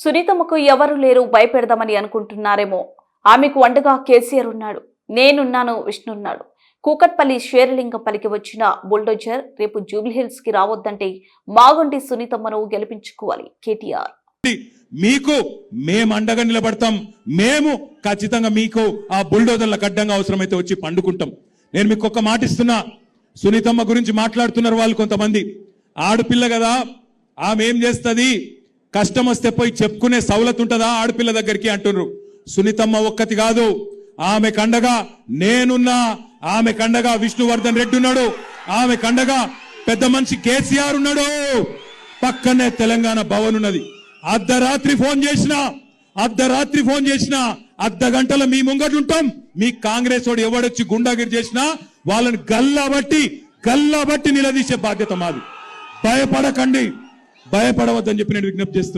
సునీతమ్మకు ఎవరు లేరు భయపెడదామని అనుకుంటున్నారేమో. ఆమెకు అండగా కేసీఆర్ ఉన్నాడు, నేనున్నాను, విష్ణున్నాడు. కూకట్పల్లి శేరలింగంపల్లికి వచ్చిన బుల్డోజర్ రేపు జూబ్లీహిల్స్ కి రావద్దంటే మాగంటి సునీతమ్మను గెలిపించుకోవాలి కేటీఆర్. మీకు మేము అండగా నిలబడతాం. మేము ఖచ్చితంగా మీకు ఆ బుల్డోజర్ల గడ్డంగా అవసరమైతే వచ్చి పండుకుంటాం. నేను మీకు ఒక మాట ఇస్తున్నా. సునీతమ్మ గురించి మాట్లాడుతున్నారు వాళ్ళు కొంతమంది. ఆడపిల్ల కదా, ఆమె ఏం చేస్తుంది, కష్టం వస్తే పోయి చెప్పుకునే సౌలత్ ఉంటుందా ఆడపిల్ల దగ్గరికి అంటున్నారు. సునీతమ్మ ఒక్కటి కాదు, ఆమె కండగా నేనున్నా, ఆమె కండగా విష్ణువర్ధన్ రెడ్డి ఉన్నాడు, ఆమె కండగా పెద్ద మనిషి కేసీఆర్ ఉన్నాడు, పక్కనే తెలంగాణ భవన్ ఉన్నది. అర్ధరాత్రి ఫోన్ చేసినా అర్ధ గంటల మీ ముంగట్లు ఉంటాం. మీ కాంగ్రెస్ వాడు ఎవడొచ్చి గుండాగిరి చేసినా వాళ్ళని గల్లాబట్టి నిలదీసే బాధ్యత మాది. భయపడకండి, భయపడవద్దని చెప్పి నేను విజ్ఞప్తి చేస్తున్నా.